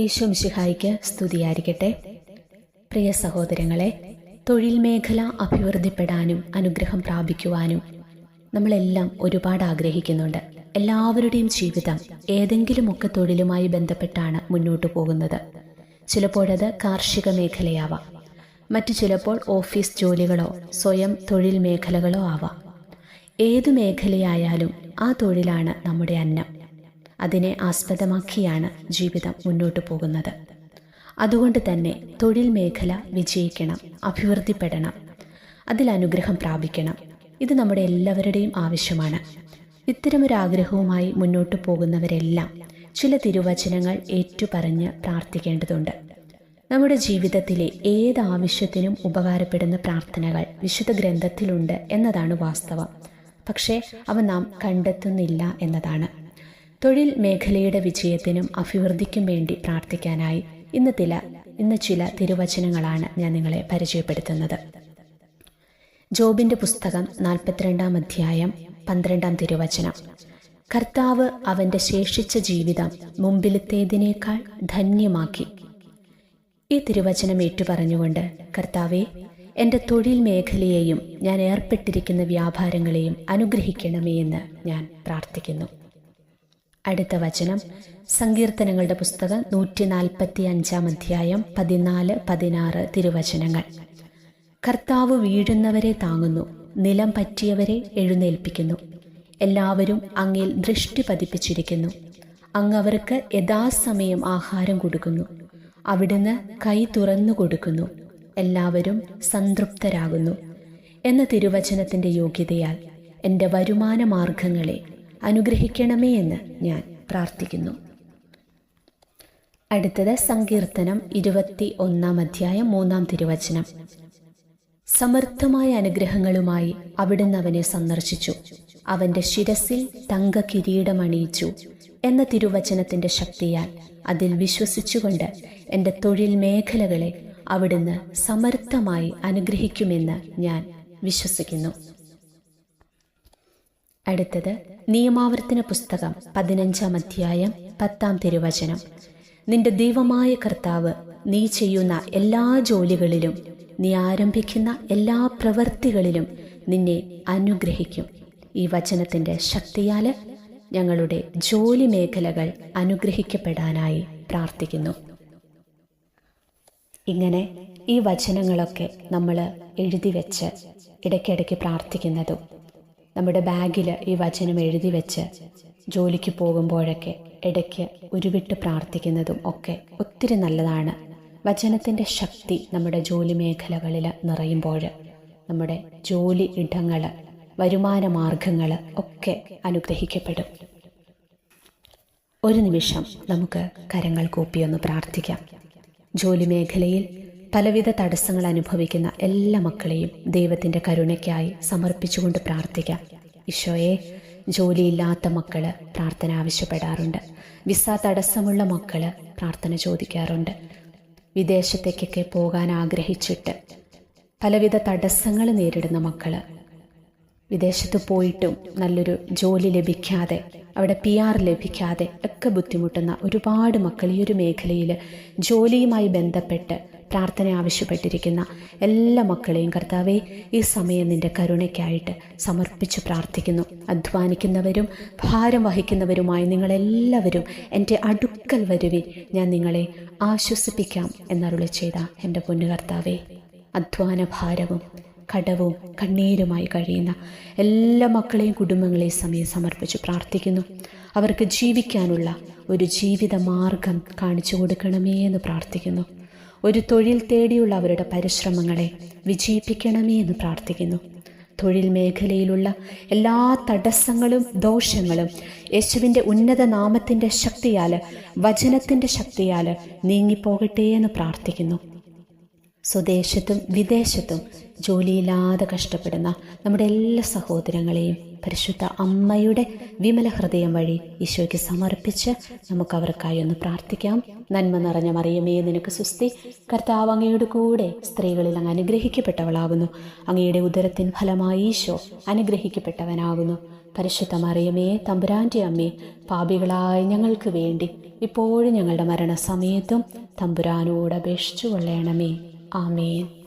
ഈശോ മിശിഹായ്ക്ക് സ്തുതിയായിരിക്കട്ടെ. പ്രിയ സഹോദരങ്ങളെ, തൊഴിൽ മേഖല അഭിവൃദ്ധിപ്പെടാനും അനുഗ്രഹം പ്രാപിക്കുവാനും നമ്മളെല്ലാം ഒരുപാട് ആഗ്രഹിക്കുന്നുണ്ട്. എല്ലാവരുടെയും ജീവിതം ഏതെങ്കിലുമൊക്കെ തൊഴിലുമായി ബന്ധപ്പെട്ടാണ് മുന്നോട്ട് പോകുന്നത്. ചിലപ്പോഴത് കാർഷിക മേഖലയാവാം, മറ്റു ചിലപ്പോൾ ഓഫീസ് ജോലികളോ സ്വയം തൊഴിൽ മേഖലകളോ ആവാം. ഏതു മേഖലയായാലും ആ തൊഴിലാണ് നമ്മുടെ അന്നം. അതിനെ ആസ്പദമാക്കിയാണ് ജീവിതം മുന്നോട്ട് പോകുന്നത്. അതുകൊണ്ട് തന്നെ തൊഴിൽ മേഖല വിജയിക്കണം, അഭിവൃദ്ധിപ്പെടണം, അതിൽ അനുഗ്രഹം പ്രാപിക്കണം. ഇത് നമ്മുടെ എല്ലാവരുടെയും ആവശ്യമാണ്. ഇത്തരമൊരാഗ്രഹവുമായി മുന്നോട്ട് പോകുന്നവരെല്ലാം ചില തിരുവചനങ്ങൾ ഏറ്റുപറഞ്ഞ് പ്രാർത്ഥിക്കേണ്ടതുണ്ട്. നമ്മുടെ ജീവിതത്തിലെ ഏത് ആവശ്യത്തിനും ഉപകാരപ്പെടുന്ന പ്രാർത്ഥനകൾ വിശുദ്ധ ഗ്രന്ഥത്തിലുണ്ട് എന്നതാണ് വാസ്തവം. പക്ഷേ അവ നാം കണ്ടെത്തുന്നില്ല എന്നതാണ്. തൊഴിൽ മേഖലയുടെ വിജയത്തിനും അഭിവൃദ്ധിക്കും വേണ്ടി പ്രാർത്ഥിക്കാനായി ഇന്ന് ചില തിരുവചനങ്ങളാണ് ഞാൻ നിങ്ങളെ പരിചയപ്പെടുത്തുന്നത്. ജോബിന്റെ പുസ്തകം 42-ാം അധ്യായം 12-ാം തിരുവചനം. കർത്താവ് അവന്റെ ശേഷിച്ച ജീവിതം മുമ്പിലത്തേതിനേക്കാൾ ധന്യമാക്കി. ഈ തിരുവചനം ഏറ്റുപറഞ്ഞുകൊണ്ട്, കർത്താവേ, എൻ്റെ തൊഴിൽ മേഖലയെയും ഞാൻ ഏർപ്പെട്ടിരിക്കുന്ന വ്യാപാരങ്ങളെയും അനുഗ്രഹിക്കണമേ എന്ന് ഞാൻ പ്രാർത്ഥിക്കുന്നു. അടുത്ത വചനം സങ്കീർത്തനങ്ങളുടെ പുസ്തകം 145-ാം അധ്യായം 14-16 തിരുവചനങ്ങൾ. കർത്താവ് വീഴുന്നവരെ താങ്ങുന്നു, നിലം പറ്റിയവരെ എഴുന്നേൽപ്പിക്കുന്നു. എല്ലാവരും അങ്ങിൽ ദൃഷ്ടി പതിപ്പിച്ചിരിക്കുന്നു. അങ്ങ് അവർക്ക് യഥാസമയം ആഹാരം കൊടുക്കുന്നു. അവിടുന്ന് കൈ തുറന്നു കൊടുക്കുന്നു. എല്ലാവരും സംതൃപ്തരാകുന്നു എന്ന തിരുവചനത്തിൻ്റെ യോഗ്യതയാൽ എൻ്റെ വരുമാന മാർഗങ്ങളെ അനുഗ്രഹിക്കണമേ എന്ന് ഞാൻ പ്രാർത്ഥിക്കുന്നു. അടുത്തത് സങ്കീർത്തനം 21-ാം അധ്യായം 3-ാം തിരുവചനം. സമർത്ഥമായ അനുഗ്രഹങ്ങളുമായി അവിടുന്ന് അവനെ സന്ദർശിച്ചു, അവന്റെ ശിരസിൽ തങ്ക കിരീടമണിയിച്ചു എന്ന തിരുവചനത്തിന്റെ ശക്തിയാൽ അതിൽ വിശ്വസിച്ചുകൊണ്ട് എൻ്റെ തൊഴിൽ മേഖലകളെ അവിടുന്ന് സമർത്ഥമായി അനുഗ്രഹിക്കുമെന്ന് ഞാൻ വിശ്വസിക്കുന്നു. അടുത്തത് നിയമാവർത്തന പുസ്തകം 15-ാം അധ്യായം 10-ാം തിരുവചനം. നിന്റെ ദൈവമായ കർത്താവ് നീ ചെയ്യുന്ന എല്ലാ ജോലികളിലും, നീ ആരംഭിക്കുന്ന എല്ലാ പ്രവൃത്തികളിലും നിന്നെ അനുഗ്രഹിക്കും. ഈ വചനത്തിൻ്റെ ശക്തിയാൽ ഞങ്ങളുടെ ജോലി മേഖലകൾ അനുഗ്രഹിക്കപ്പെടാനായി പ്രാർത്ഥിക്കുന്നു. ഇങ്ങനെ ഈ വചനങ്ങളൊക്കെ നമ്മൾ എഴുതി വെച്ച് ഇടയ്ക്കിടയ്ക്ക് പ്രാർത്ഥിക്കുന്നതും, നമ്മുടെ ബാഗിൽ ഈ വചനം എഴുതി വെച്ച് ജോലിക്ക് പോകുമ്പോഴൊക്കെ ഇടയ്ക്ക് ഉരുവിട്ട് പ്രാർത്ഥിക്കുന്നതും ഒക്കെ ഒത്തിരി നല്ലതാണ്. വചനത്തിൻ്റെ ശക്തി നമ്മുടെ ജോലി മേഖലകളിൽ നിറയുമ്പോൾ നമ്മുടെ ജോലി ഇടങ്ങൾ, വരുമാന മാർഗങ്ങൾ ഒക്കെ അനുഗ്രഹിക്കപ്പെടും. ഒരു നിമിഷം നമുക്ക് കരങ്ങൾ കൂപ്പിയൊന്ന് പ്രാർത്ഥിക്കാം. ജോലി മേഖലയിൽ പലവിധ തടസ്സങ്ങൾ അനുഭവിക്കുന്ന എല്ലാ മക്കളെയും ദൈവത്തിൻ്റെ കരുണയ്ക്കായി സമർപ്പിച്ചുകൊണ്ട് പ്രാർത്ഥിക്കാം. ഈശോയെ, ജോലിയില്ലാത്ത മക്കള് പ്രാർത്ഥന ആവശ്യപ്പെടാറുണ്ട്. വിസ തടസ്സമുള്ള മക്കള് പ്രാർത്ഥന ചോദിക്കാറുണ്ട്. വിദേശത്തേക്കൊക്കെ പോകാൻ ആഗ്രഹിച്ചിട്ട് പലവിധ തടസ്സങ്ങൾ നേരിടുന്ന മക്കള്, വിദേശത്ത് പോയിട്ടും നല്ലൊരു ജോലി ലഭിക്കാതെ, അവിടെ PR ലഭിക്കാതെ ഒക്കെ ബുദ്ധിമുട്ടുന്ന ഒരുപാട് മക്കൾ ഈ ഒരു മേഖലയിൽ ജോലിയുമായി ബന്ധപ്പെട്ട് പ്രാർത്ഥന ആവശ്യപ്പെട്ടിരിക്കുന്ന എല്ലാ മക്കളെയും കർത്താവേ, ഈ സമയം നിൻ്റെ കരുണയ്ക്കായിട്ട് സമർപ്പിച്ച് പ്രാർത്ഥിക്കുന്നു. അധ്വാനിക്കുന്നവരും ഭാരം വഹിക്കുന്നവരുമായി നിങ്ങളെല്ലാവരും എൻ്റെ അടുക്കൽ വരുവിൻ, ഞാൻ നിങ്ങളെ ആശ്വസിപ്പിക്കാം എന്നരുളി ചെയ്ത എൻ്റെ പൊന്നു കർത്താവേ, അധ്വാന ഭാരവും കടവും കണ്ണീരുമായി കഴിയുന്ന എല്ലാ മക്കളെയും കുടുംബങ്ങളെയും സമയം സമർപ്പിച്ച് പ്രാർത്ഥിക്കുന്നു. അവർക്ക് ജീവിക്കാനുള്ള ഒരു ജീവിത മാർഗം കാണിച്ചു കൊടുക്കണമേ എന്ന് പ്രാർത്ഥിക്കുന്നു. ഒരു തൊഴിൽ തേടിയുള്ള അവരുടെ പരിശ്രമങ്ങളെ വിജയിപ്പിക്കണമേ എന്ന് പ്രാർത്ഥിക്കുന്നു. തൊഴിൽ മേഖലയിലുള്ള എല്ലാ തടസ്സങ്ങളും ദോഷങ്ങളും യേശുവിൻ്റെ ഉന്നത നാമത്തിൻ്റെ ശക്തിയാൽ, വചനത്തിൻ്റെ ശക്തിയാൽ നീങ്ങിപ്പോകട്ടെ എന്ന് പ്രാർത്ഥിക്കുന്നു. സ്വദേശത്തും വിദേശത്തും ജോലിയില്ലാതെ കഷ്ടപ്പെടുന്ന നമ്മുടെ എല്ലാ സഹോദരങ്ങളെയും പരിശുദ്ധ അമ്മയുടെ വിമല ഹൃദയം വഴി ഈശോയ്ക്ക് സമർപ്പിച്ച് നമുക്കവർക്കായി ഒന്ന് പ്രാർത്ഥിക്കാം. നന്മ നിറഞ്ഞ മറിയമേ, നിനക്ക് സുസ്തി, കർത്താവ് അങ്ങയുടെ കൂടെ സ്ത്രീകളിൽ അങ്ങ് അനുഗ്രഹിക്കപ്പെട്ടവളാകുന്നു. അങ്ങയുടെ ഉദരത്തിൻ ഫലമായി ഈശോ അനുഗ്രഹിക്കപ്പെട്ടവനാകുന്നു. പരിശുദ്ധ മറിയമേ, തമ്പുരാൻ്റെ അമ്മേ, പാപികളായ ഞങ്ങൾക്ക് വേണ്ടി ഇപ്പോഴും ഞങ്ങളുടെ മരണസമയത്തും തമ്പുരാനോട് അപേക്ഷിച്ചു കൊള്ളണമേ. ആമേൻ.